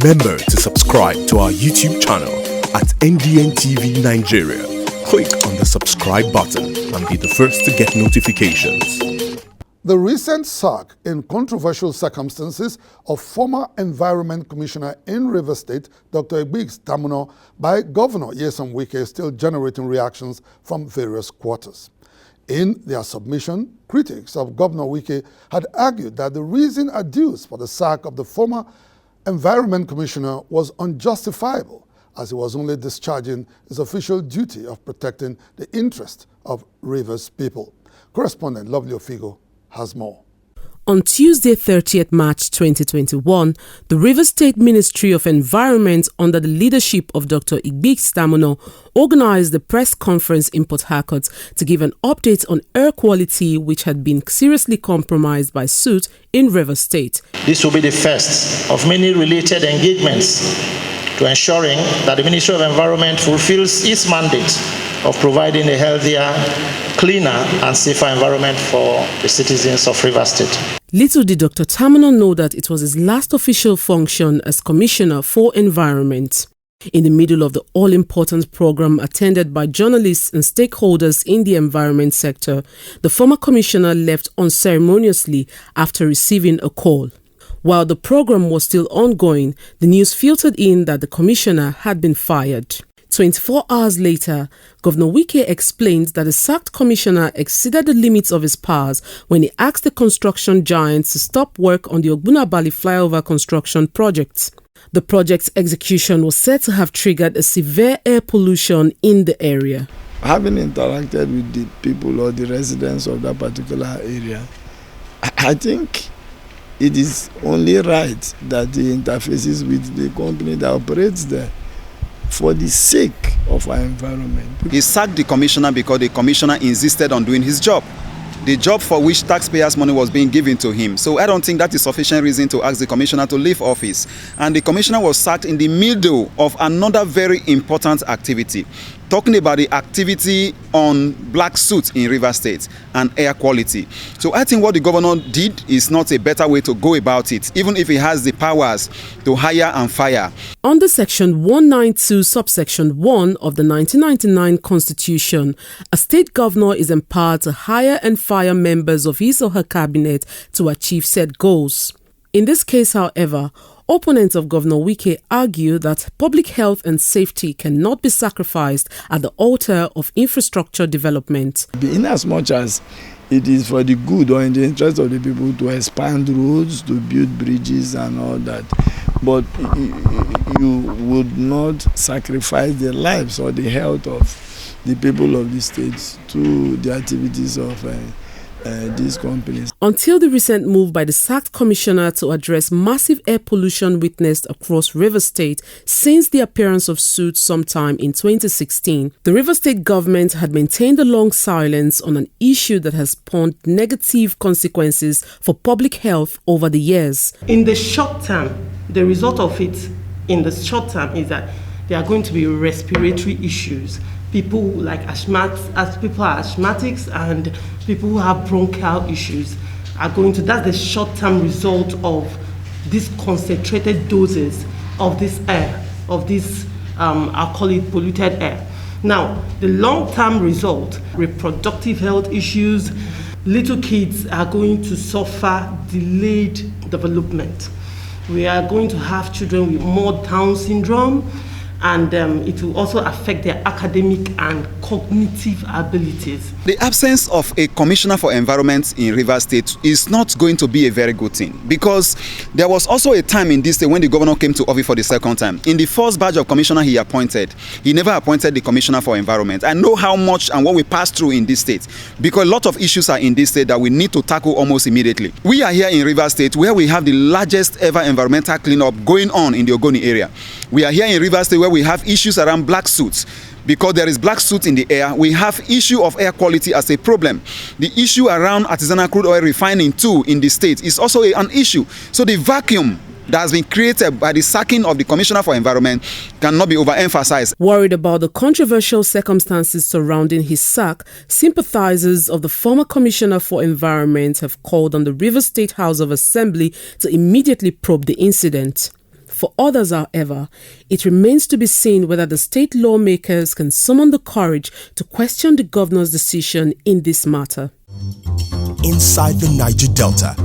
Remember to subscribe to our YouTube channel at NDN TV Nigeria. Click on the subscribe button and be the first to get notifications. The recent sack in controversial circumstances of former Environment Commissioner in Rivers State, Dr. Amidst, by Governor Wike is still generating reactions from various quarters. In their submission, critics of Governor Wike had argued that the reason adduced for the sack of the former Environment Commissioner was unjustifiable, as he was only discharging his official duty of protecting the interest of Rivers people. Correspondent Lovely Ofigo has more. On Tuesday, 30th March 2021, the Rivers State Ministry of Environment, under the leadership of Dr. Amidst, organized a press conference in Port Harcourt to give an update on air quality, which had been seriously compromised by soot in Rivers State. This will be the first of many related engagements to ensuring that the Ministry of Environment fulfills its mandate of providing a healthier, cleaner and safer environment for the citizens of Rivers State. Little did Dr. Tamino know that it was his last official function as Commissioner for Environment. In the middle of the all-important program attended by journalists and stakeholders in the environment sector, the former commissioner left unceremoniously after receiving a call. While the program was still ongoing, the news filtered in that the commissioner had been fired. 24 hours later, Governor Wike explained that the sacked commissioner exceeded the limits of his powers when he asked the construction giants to stop work on the Ogbunabali flyover construction project. The project's execution was said to have triggered a severe air pollution in the area. Having interacted with the people or the residents of that particular area, I think it is only right that he interfaces with the company that operates there, for the sake of our environment. He sacked the commissioner because the commissioner insisted on doing his job, the job for which taxpayers' money was being given to him. So I don't think that is sufficient reason to ask the commissioner to leave office. And the commissioner was sacked in the middle of another very important activity, talking about the activity on black soot in Rivers State and air quality. So I think what the governor did is not a better way to go about it, even if he has the powers to hire and fire. Under Section 192, subsection 1 of the 1999 Constitution, a state governor is empowered to hire and fire members of his or her cabinet to achieve said goals. In this case, however, opponents of Governor Wike argue that public health and safety cannot be sacrificed at the altar of infrastructure development. In as much as it is for the good or in the interest of the people to expand roads, to build bridges and all that, but you would not sacrifice the lives or the health of the people of the state to the activities of these companies. Until the recent move by the sacked commissioner to address massive air pollution witnessed across Rivers State since the appearance of soot sometime in 2016, the Rivers State government had maintained a long silence on an issue that has spawned negative consequences for public health over the years. In the short term, the result of it in the short term is that there are going to be respiratory issues. People like people are asthmatics and people who have bronchial issues are going to, that's the short-term result of these concentrated doses of this air, of this, I'll call it polluted air. Now, the long-term result, reproductive health issues, little kids are going to suffer delayed development. We are going to have children with more Down syndrome, and it will also affect their academic and cognitive abilities. The absence of a commissioner for environment in Rivers State is not going to be a very good thing, because there was also a time in this state when the governor came to office for the second time. In the first batch of commissioner he appointed, he never appointed the commissioner for environment. I know how much and what we passed through in this state, because a lot of issues are in this state that we need to tackle almost immediately. We are here in Rivers State where we have the largest ever environmental cleanup going on in the Ogoni area. We are here in Rivers State where we have issues around black soot. Because there is black soot in the air, we have issue of air quality as a problem. The issue around artisanal crude oil refining too in the state is also an issue. So the vacuum that has been created by the sacking of the Commissioner for Environment cannot be overemphasized. Worried about the controversial circumstances surrounding his sack, sympathizers of the former Commissioner for Environment have called on the Rivers State House of Assembly to immediately probe the incident. For others, however, it remains to be seen whether the state lawmakers can summon the courage to question the governor's decision in this matter. Inside the Niger Delta,